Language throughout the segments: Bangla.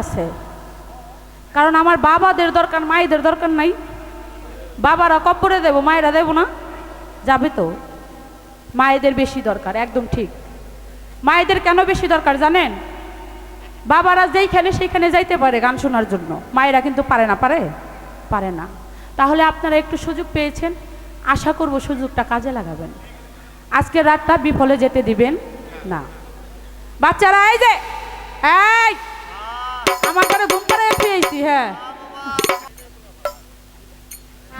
আছে, কারণ আমার বাবাদের দরকার, মায়েদের দরকার নাই। বাবারা কব্বরে দেব, মায়েরা দেব না, যাবে তো। মায়েদের বেশি দরকার, একদম ঠিক। মায়েদের কেন বেশি দরকার জানেন? বাবারা যেইখানে সেইখানে যাইতে পারে গান শোনার জন্য, মায়েরা কিন্তু পারে না। পারে না। তাহলে আপনারা একটু সুযোগ পেয়েছেন, আশা করব সুযোগটা কাজে লাগাবেন, আজকের রাতটা বিফলে যেতে দিবেন না। বাচ্চারা এই যে এই আমার ঘরে ঘুম পাড়ায় পেয়েছি। হ্যাঁ,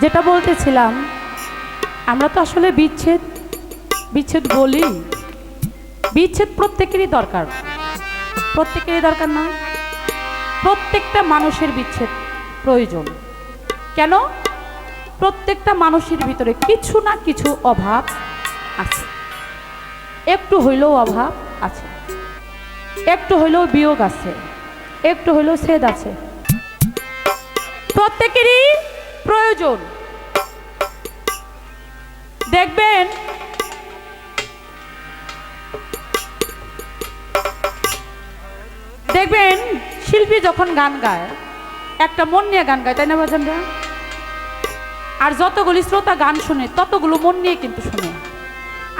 যেটা বলতেছিলাম, আমরা তো আসলে বিচ্ছেদ বলি। বিচ্ছেদ প্রত্যেকেরই দরকার, না? প্রত্যেকটা মানুষের বিচ্ছেদ প্রয়োজন। কেন? প্রত্যেকটা মানুষের ভিতরে কিছু না কিছু অভাব আছে, একটু হইলেও অভাব আছে, একটু হইলেও বিয়োগ আছে, একটু হইলেও ছেদ আছে। প্রত্যেকেরই প্রয়োজন। দেখবেন শিল্পী যখন গান গায়, একটা মন নিয়ে গান গায়, তাই না বাজানরা? আর যতগুলি শ্রোতা গান শুনে ততগুলো মন নিয়ে কিন্তু শুনে।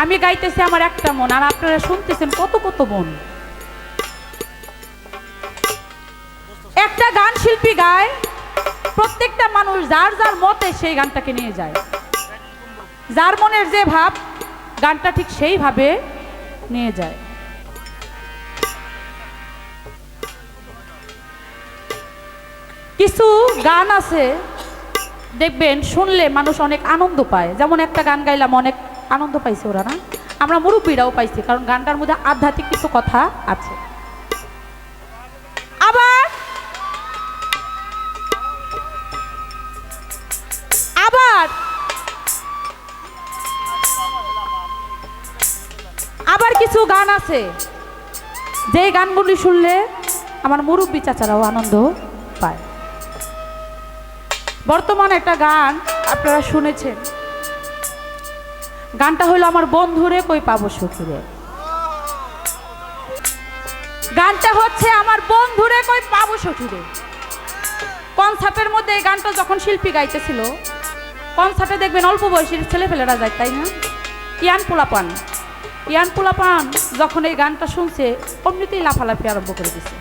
আমি গাইতেছি আমার একটা মন, আর আপনারা শুনতেছেন কত কত মন। একটা গান শিল্পী গায়, প্রত্যেকটা মানুষ যার যার মতে সেই গানটাকে নিয়ে যায়, যার মনের যে ভাব গানটা ঠিক সেইভাবে নিয়ে যায়। কিছু গান আছে দেখবেন শুনলে মানুষ অনেক আনন্দ পায়, যেমন একটা গান গাইলাম অনেক আনন্দ পাইছে ওরা, না? আমরা মুরব্বীরাও পাইছি, কারণ গানটার মধ্যে আধ্যাত্মিক কিছু কথা আছে। আবার কিছু গান আছে যে গানগুলি শুনলে আমার মুরব্বী চাচারাও আনন্দ পায়। বর্তমানে একটা গান আপনারা শুনেছেন, গানটা হলো আমার বন্ধুরে কই পাবো সখীরে। গানটা হচ্ছে আমার বন্ধুরে কই পাবো সখীরে। কনসার্টের মধ্যে এই গানটা যখন শিল্পী গাইতেছিল, কনসার্টে দেখবেন অল্প বয়সী ছেলেপেলেরা যায়, তাই না? ইয়ান পোলাপান যখন এই গানটা শুনছে অমনিতেই লাফালাফি আরম্ভ করে দিছে।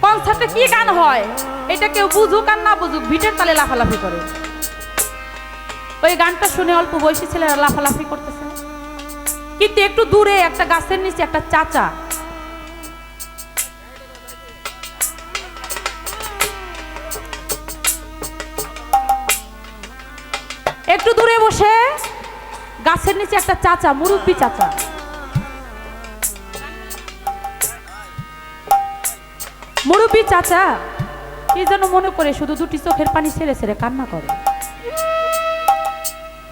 কনসার্টে কি গান হয় এটা কেউ বুঝুক আর না বুঝুক, বিটের তালে লাফালাফি করে। ওই গানটা শুনে অল্প বয়সী ছেলেরা লাফালাফি করতেছে, কিন্তু একটু দূরে একটা গাছের নিচে একটা চাচা একটু দূরে বসে, গাছের নিচে একটা চাচা, মুরব্বী চাচা, কি যেন মনে করে শুধু দুটি চোখের পানি ছেড়ে ছেড়ে কান্না করে।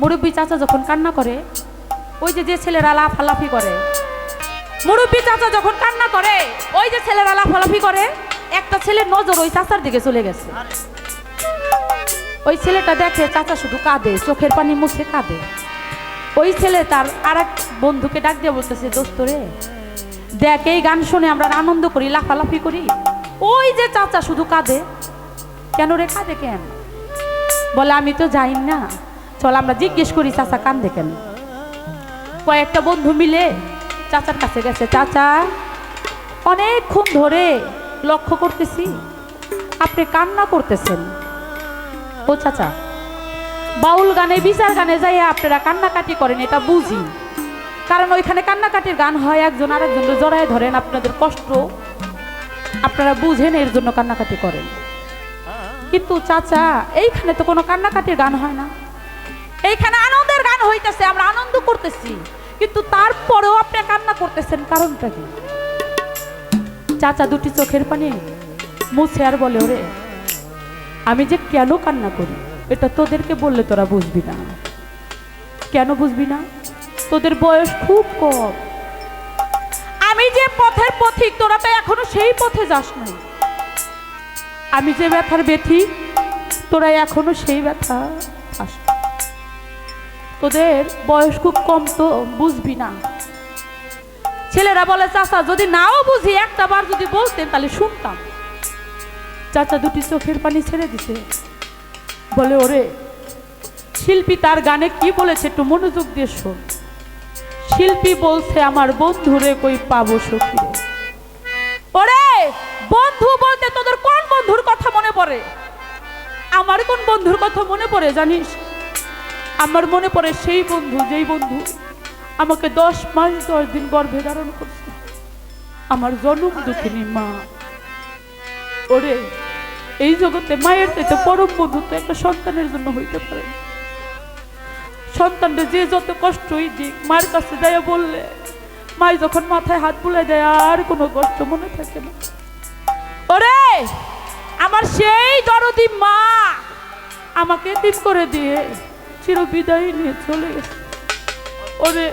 মুরব্বী চাচা যখন কান্না করে, ওই যে ছেলেরা লাফালাফি করে, মুরব্বী চাচা যখন কান্না করে, ওই যে ছেলেরা লাফালাফি করে, একটা ছেলের নজর ওই চাচার দিকে চলে গেছে। ওই ছেলেটা দেখে চাচা শুধু কাঁদে, চোখের পানি মুছে কাঁদে। ওই ছেলে তার আর এক বন্ধুকে ডাক দিয়ে বলতেছে, দোস্ত রে দেখ, এই গান শুনে আমরা আনন্দ করি, লাফালাফি করি, ওই যে চাচা শুধু কাঁদে, কেন রে কাঁদে কেন? বলে আমি তো জানি না, চল আমরা জিজ্ঞেস করি চাচা কাঁদে কেন। কয়েকটা বন্ধু মিলে চাচার কাছে গেছে। চাচা, অনেকক্ষণ ধরে লক্ষ্য করতেছি আপনি কান্না করতেছেন। ও চাচা, বাউল গানে বিচার গানে যাই আপনারা কান্নাকাটি করেন, এটা বুঝি, কারণ ওইখানে কান্নাকাটির গান হয়, একজন আরেকজনের জড়ায় ধরেন, আপনাদের কষ্ট আপনারা বুঝেন, এর জন্য কান্নাকাটি করেন। কিন্তু চাচা, এইখানে তো কোনো কান্নাকাটির গান হয় না, এইখানে আনন্দের গান হইতেছে, আমরা আনন্দ করতেছি, কিন্তু তারপরেও আপনি কান্না করতেছেন, কারণটা কি? চাচা দুটি চোখের পানি মুছে আর বলে, ওরে আমি যে কেন কান্না করি এটা তোদেরকে বললে তোরা বুঝবি না। কেন বুঝবি না? তোদের বয়স খুব কম, আমি যে পথের পথিক তোরা তো এখনো সেই পথে যাস নাই, আমি যে ব্যথার ব্যথি তোরা এখনো সেই ব্যথা আস, তোদের বয়স খুব কম তো বুঝবি না। ছেলেরা বলে চাচা যদি নাও বুঝি একটা বার যদি বলতেন তাহলে শুনতাম। চাচা দুটি চোখের পানি ছেড়ে দিছে, বলে ওরে শিল্পী তার গানে কি বলেছে একটু মনোযোগ দিয়ে শোন। শিল্পী বলছে আমার বন্ধুরে কই পাবো সখীরে। ওরে বন্ধু বলতে তোদের কোন বন্ধুর কথা মনে পড়ে? আমার কোন বন্ধুর কথা মনে পড়ে জানিস? আমার মনে পড়ে সেই বন্ধু যেই বন্ধু আমাকে 10 মাস 10 দিন গর্ভে ধারণ করছে, আমার জনম দুঃখিনী মা। ওরে এই জগতে মায়ের চাইতে পরম বন্ধু তো একটা সন্তানের জন্য হইতে পারে। সন্তানটা যে যত কষ্টই দিক মায়ের কাছে যায় বললে মাই যখন মাথায় হাত বুলাই দেয় আর কোনো কষ্ট মনে থাকে না। ওরে আমার সেই দরদি মা আমাকে এতিম করে দিয়ে চির বিদায় নিয়ে চলে গেছে। ওরে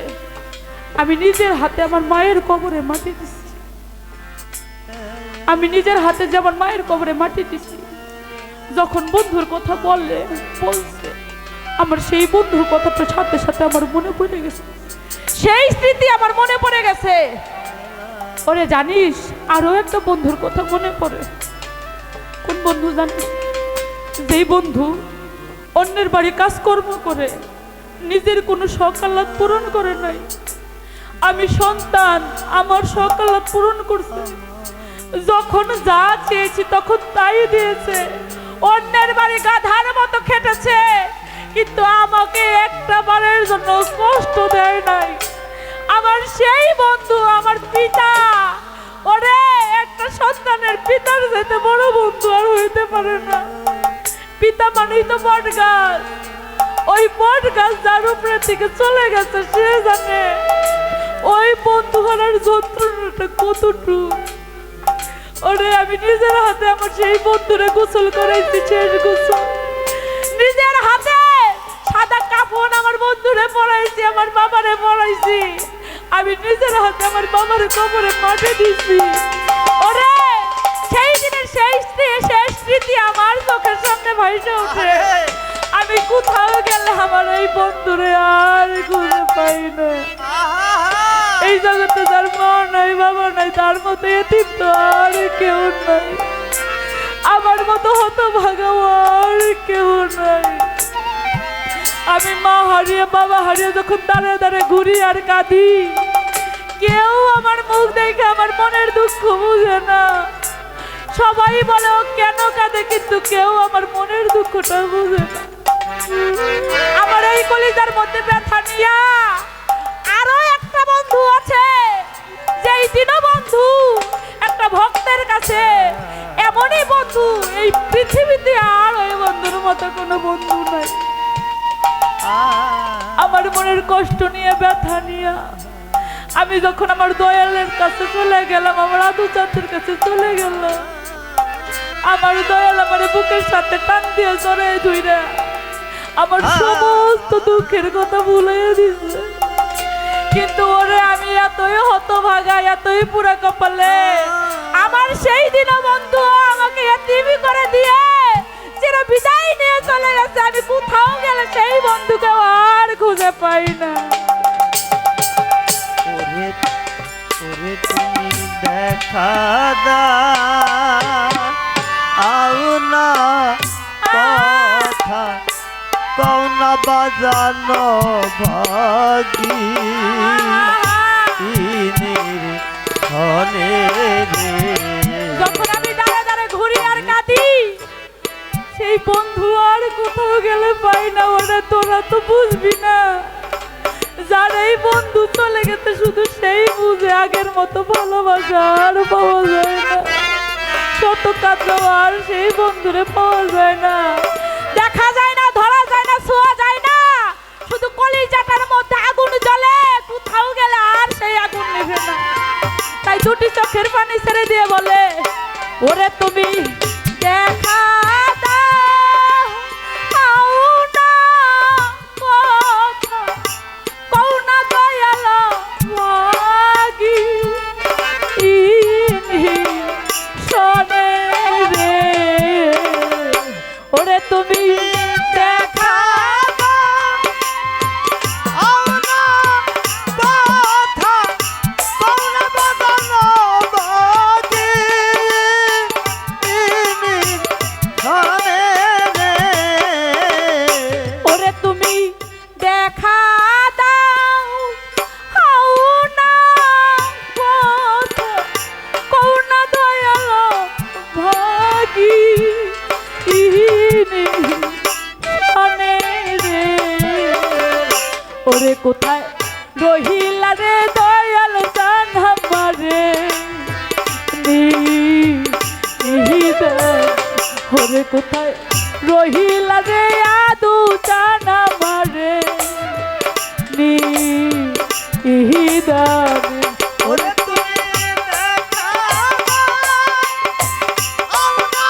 আমি নিজের হাতে আমার মায়ের কবরে মাটি দিছি, আমি নিজের হাতে যে আমার মায়ের কবরে মাটি দিছি। যখন বন্ধুর কথা বলছে আমার সেই বন্ধুর কথাটা সাথে সাথে আমার মনে পড়ে গেছে, সেই স্মৃতি আমার মনে পড়ে গেছে। ওরে জানিস আরো একটা বন্ধুর কথা মনে পড়ে। কোন বন্ধু জানিস? যেই বন্ধু অন্যের বাড়ি কাজকর্ম করে নিজের কোনো শখ আহ্লাদ পূরণ করে নাই। আমি সন্তান, আমার শখ আহ্লাদ পূরণ করছে, যখন যা চেয়েছি তখন তাই দিয়েছে। অন্যের বাড়ি গাধার মতো খেটেছে, কিন্তু আমাকে একটা বারের জন্য কষ্ট দেয় নাই। আমার সেই বন্ধু আমার পিতা। ওরে একটা সন্তানের পিতার সাথে বড় বন্ধু আর হইতে পারে না। পিতা মানেই তো বট গাছ, ওই বট গাছ যার উপরে থেকে চলে গেছে সে জানে ওই বন্ধু হারার যন্ত্রণাটা কতটুকু। ওরে আমি নিজের হাতে আমার সেই বন্ধুরে গোসল করাইছি, শেষ গোসল নিজের হাতে সাদা কাপড় আমার বন্ধুরে পরাইছি, আমার বাবারে পরাইছি, আমি নিজের হাতে আমার বাবার কবরে মাটি দিছি। ওরে সেই দিনের সেই স্মৃতি আমার চোখের সামনে ভাইসে ওঠে। আমি কোথাও গেলে আমার এই বন্ধুরে আর খুঁজে পাই না। এই জগতে যার মা নাই বাবা নাই তার মতো এতিম তো আর কেউ নাই, আমার মতো হতভাগা আর কেউ নাই। আমি মা হারিয়ে বাবা হারিয়ে যখন দাঁড়ে দাঁড়ে ঘুরি আর কাঁদি, কেউ আমার মুখ দেখে আমার মনের দুঃখ বুঝে না। সবাই বলে ও কেন কাঁদে, কিন্তু কেউ আমার মনের দুঃখটা বুঝে না। আমার এই কলিজার মধ্যে ব্যথা নিয়া আরো একটা বন্ধু আছে, যেই দীনবন্ধু একটা ভক্তের কাছে এমনই বন্ধু এই পৃথিবীতে আর ওই বন্ধুর মতো কোনো বন্ধু নাই। আমার মনের কষ্ট নিয়ে ব্যথা নিয়ে আমি যখন আমার দয়ালের কাছে চলে গেলাম, আমার আদু চাঁদের কাছে চলে গেলাম, আমার দয়াল আমার বুকের সাথে টান দিয়ে জড়াই ধইরা আমার সমস্ত দুঃখের কথা ভুলিয়ে দিছে। কিন্তু ওরে আমি এতই হতভাগা এতই পুরা কপালে, আমার সেই দিন বন্ধু আমাকে এতিমি করে দিয়ে চির বিদায় নিয়ে চলে গেছে। আমি কোথাও গেলে সেই বন্ধুকে আর খুঁজে পাই না। ওরে তুমি দেখা দাও না কথা কও না বাজানো ভাগি যখন আমি দাঁড়ে দাঁড়ে ঘুরি আর কাঁদি, সেই বন্ধু আর কোথাও গেলে পাই না। ওরা তোরা তো বুঝবি না, যার এই বন্ধু চলে গেছে শুধু সেই বুঝে আগের মতো ভালোবাসা আর পাওয়া যায় না। শত কাঁদলেও আর সেই বন্ধুরে পাওয়া যায় না, দেখা যায় না, ধরা যায় না, ছোঁয়া যায় না। শুধু কলিজাটার মধ্যে আগুন জ্বলে, কোথাও গেলে আর সেই আগুন নিভে না। তাই দুটি চোখের পানি ছেড়ে দিয়ে বলে ওরে তুমি দেখা তুমি দেখা কথা কোথায় রহিলা রে দয়াল জান আমারে ওরে কোথায় রহিলা রে আদু জান আমারে নিদানে ওরে তুমি দেখা আওনা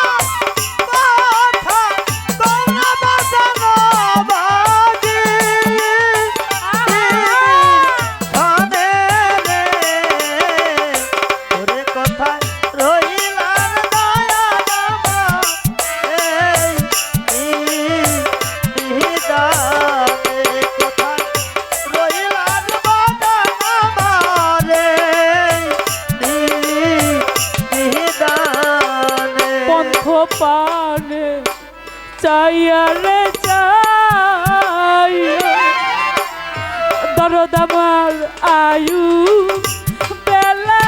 কথা তোমরা বাজানো বাজি জানে রে ওরে কোথায় রইলার দয়াল আমার এই নিদানে কোথায় রইলার বাজান আমারে নিদানে পন্থ পানে চাইয়া রে চাইয়া দরদ আমার আয়ু বেলা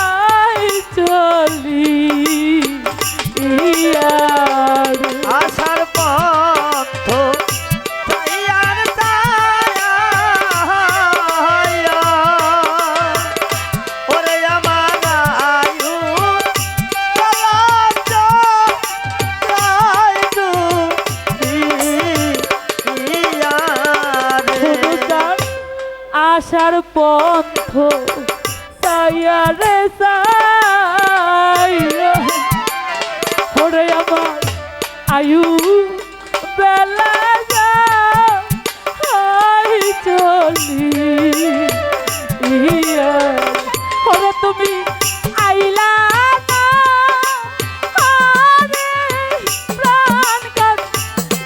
আই চলি ইয়ার আশার পথ চাইয়ার চায়া ওরে আমার আয়ু আশার পন্থ চাইয়া রে চাইয়া ওরে আমার আয়ু বেলা আই চলি ওরে তুমি আইলা না আরে প্রাণ কাঁদ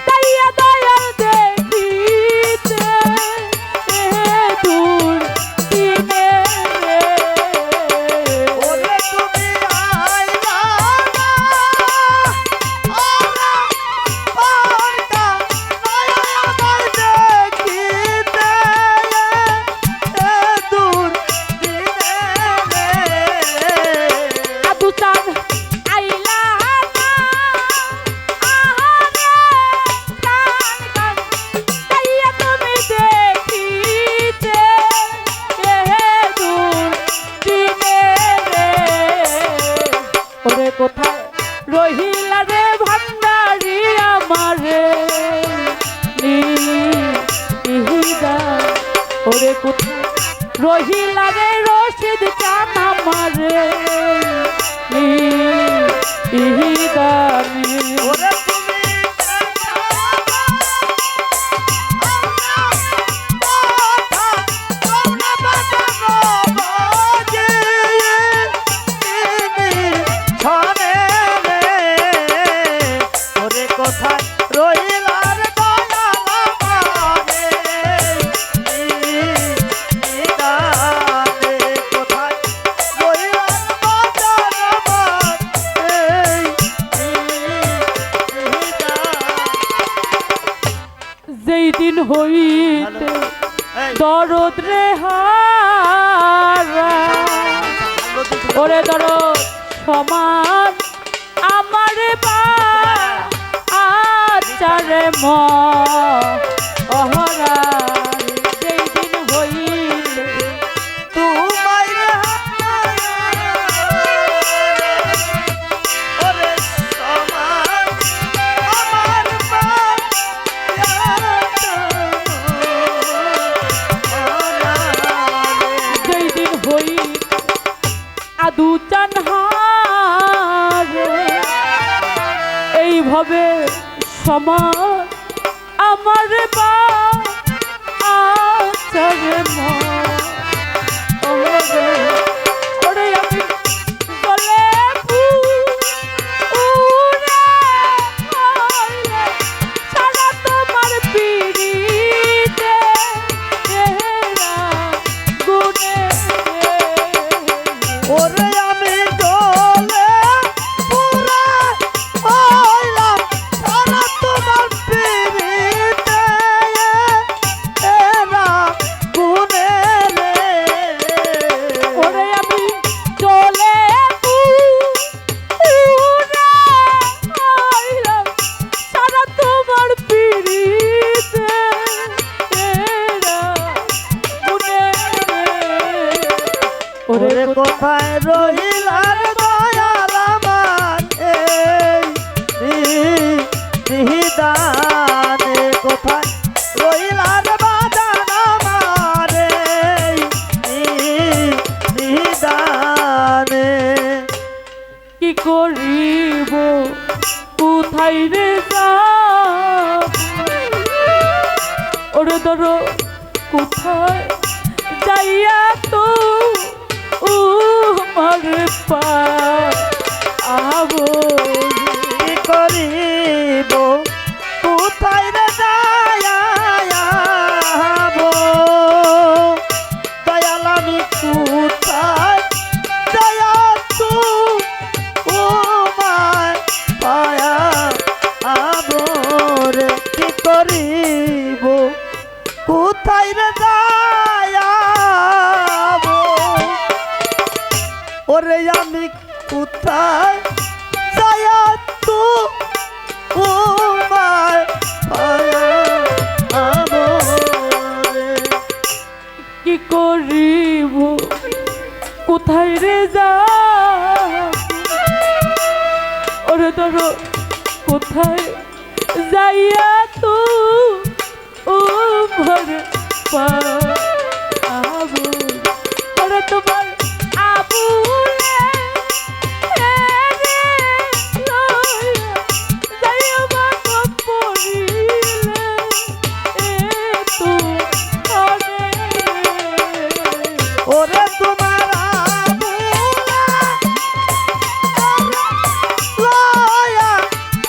তাইয়া দয়াল দেখিতে দূর দিনে ওরে তুমি আইলা না ওরা পারকা নয়া আমার দেখিতে দূর দিনে আদু চান আইলা না আহারে প্রাণ কাঁদ তাইয়া তুমি দেখিতে দূর দিনে ওরে কোথায় রহিলা রে ভান্ডারি আমারে নিহিদা ওরে কোথায় রহিলা রে রশিদ চান আমারে নিহিদানে ওরে তুমি কোথায় রইলার দয়াল আমারে নিদানে কোথায় রইলার বাজার আমার এই যেই দিন হইতে দরদ রে হারা ওরে দরদ সমান আমারে পা আচারে মহরা যেই দিন হইতে তোমায় ওরে সমান আমার যেই দিন হইতে আদু চান হারে এইভাবে সমান আমার বা আচারে ওরে আমি বলে সারা তোমার পিড়িতে গুনে ওরে আমি দোলে পুরা হইলাম সারা তোমার পিরিতে এরা গুনে রে ওরে আমি চলে সারা তোমার পিড়িতে কোথায় রইলার দয়াল আমার এই নিদানে কোথায় রইলার বাজান আমার এই নিদানে কি করিব কোথায় রে যাব ওরে ধরো কোথায় যাইয়া তো উমার পাবো কি করিব কোথায় রে যাব দয়াল আমি কোথায় দয়া তু উমায় পায়া আবরে কি করিব কোথায় রে যাব ওরে আমি কোথায় যায়া তু উমায় পায়া আবরে কি করিব কোথায় রে যাব ওরে ধরো কোথায় যাইয়া তো উমার পাবো ওরে তোমার আবুলে ওরে তোমার লয়া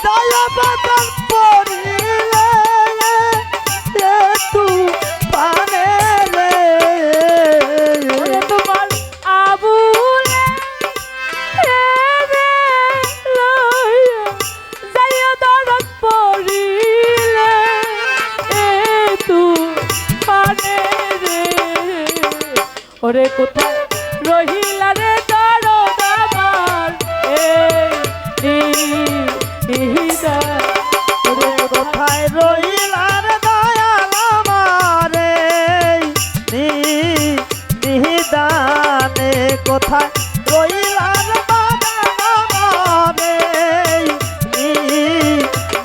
দয়া বাদল পড়িলে তু পানে রে তোমার আবুলে যাইয়া দরদ পড়িলে তু পানে রে ওরে কোথায় রহিলা রে দরদ আমার ওরে কোথায় রইলার দয়াল আমারে নিদানে কোথায় রইলার বাজান আমারে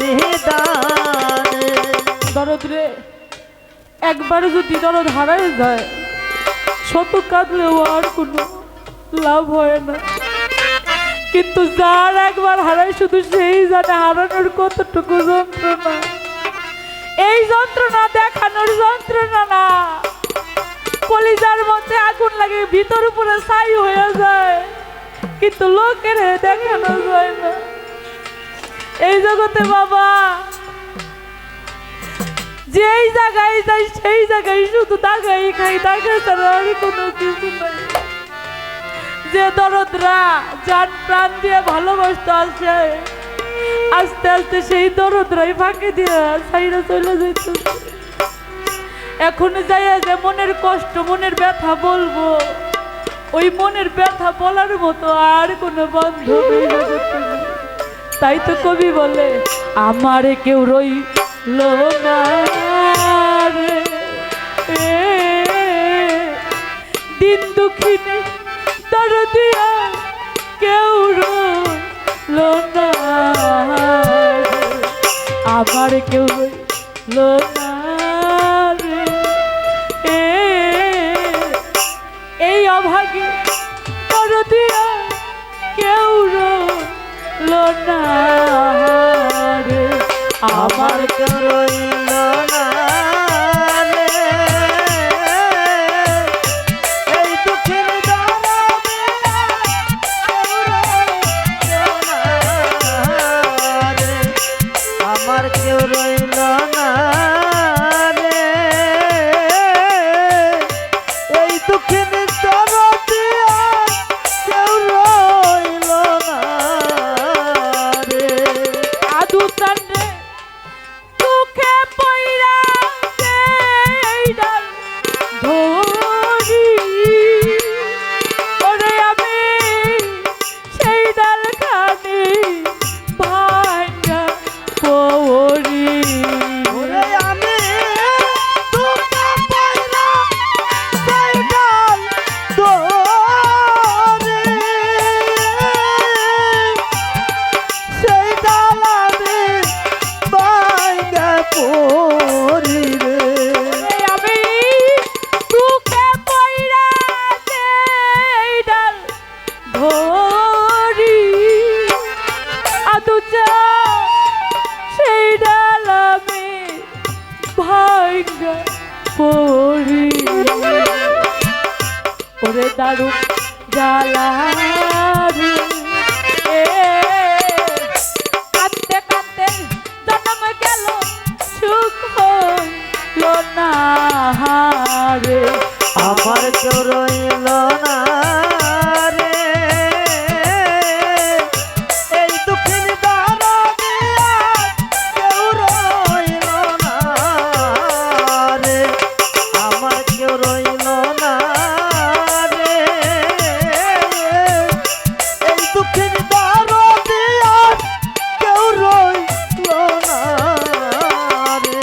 নিদানে দরদ রে একবার যদি দরদ হারায় যায় শত কাঁদলেও আর কোনো লাভ হয় না কিন্তু যার একবার হারায় শুধু সেই জানে হারানোর কতটুকু যন্ত্রণা এই যন্ত্রণা দেখানোর যন্ত্রণা না কলিজার মধ্যে আগুন লাগে ভিতর উপরে ছাই হয়ে যায় কিন্তু লোকের দেখানো যায় না এই জগতে বাবা যেই জায়গায় যাই সেই জায়গায় শুধু দাগাই খাই দাগা ছাড়া আর কোনো কিছু নাই যে দরদরা জান প্রাণ দিয়ে ভালোবাসতে আসে আস্তে আস্তে সেই দরদরাই ফাঁকি দিয়ে সাইরা চলে যেত এখন যাইয়া যে মনের কষ্ট মনের ব্যথা বলবো ওই মনের ব্যথা বলার মতো আর কোনো বান্ধব এই জগতে নেই। তাই তো কবি বলে আমারে কেউ রইল না রে দিন দুঃখিনী দরদিয়া কেউ রইল না রে আমার কেউ রইল না রে এই অভাগী দরদিয়া কেউ রইল না রে আমার কেউ রইল না রে এই দুঃখের দরদে কেউ রইল না রে আমার কেউ রইল না রে এই দুঃখের দরদে কেউ রইল না রে আদু তান্ডে দুঃখে ওরে দারুণ জ্বালা রে কাঁদতে কাঁদতে জন্ম গেল সুখ হইল না রে আমার কেউ রইল না রে এই দুঃখিন দরদি আর কেউ রইল না রে আমার কেউ রইল না রে এই দুঃখিন দরদি আর কেউ রইল না রে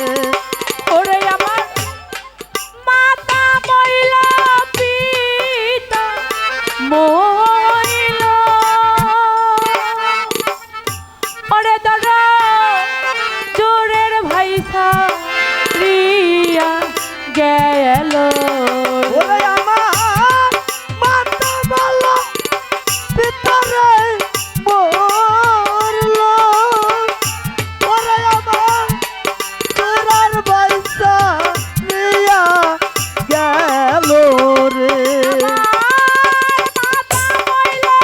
ওরে আমার মাতা মইলা পিতা মইলা ওরে দাদা জোরের ভাইসা রিয়া গেল ওরে আমার মাতা বলো পিতারে মরলো ওরে আমার তোরার বাইসা রিয়া গেল রে মাতা মইলা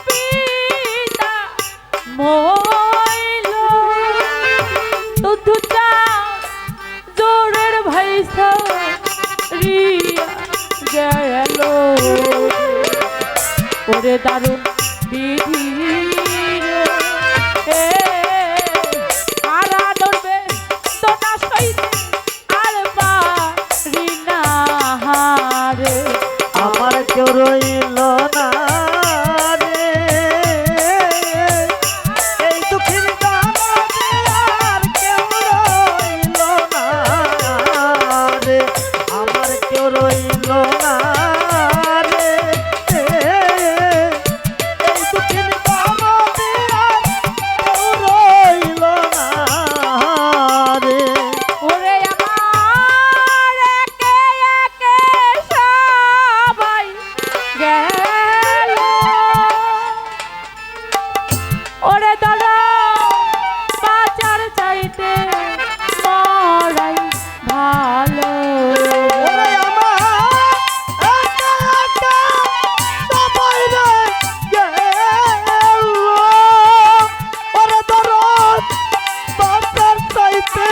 পিতা মইলা দুধুটা জোরের ভাইসা রিয়া গেল ওরে দারুণ বিধি রে আরা ধরবে তোনা সইতে আর পারি না রে আমার কেউ রইল না রে এই দুঃখের দরদি আর কেউ রইল না রে আমার কেউ রইল না রে এই দুঃখের দরদি আর কেউ রইল না রে ওরে আমার একে একে সবাই গেল ওরে দাদা বাজার চাইতে মরাই ভালো ওরে আমার একা একা সবাই রে গেল ওরে দরদ বাঁচার চাইতে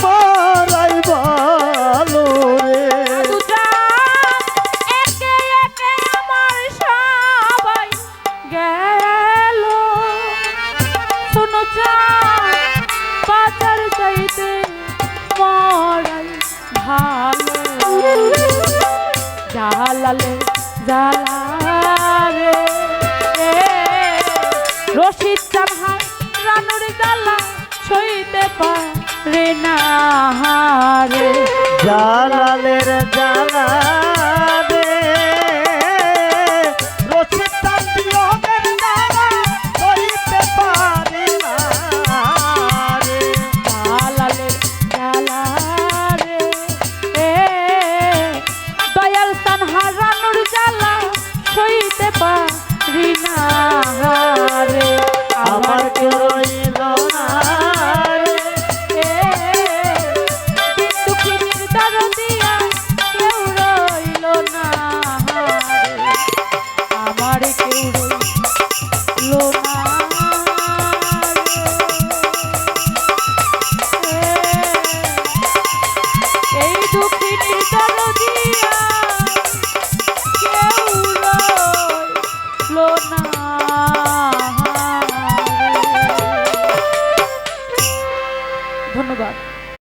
মারাই ভালো রে দুটা একে একে আমার সবাই গেল শুনো বাজার চাইতে মরাই ভালো জালালে জালারে রশিদ চানহার রানুর জ্বালা সইতে পারে না রে জালালের জালা রে রশিদ তার বিয়োগের দ্বারা সইতে পারে না রে জালালে জালারে দয়াল চানহার রানুর জ্বালা সইতে পারি না রে আমার কেউ রইল না রে দুঃখিনীর দরদিয়া কেউ রইল না রে আমার কেউ রইল না রে এই দুঃখিনীর দরদিয়া কেউ রইল না রে। ধন্যবাদ।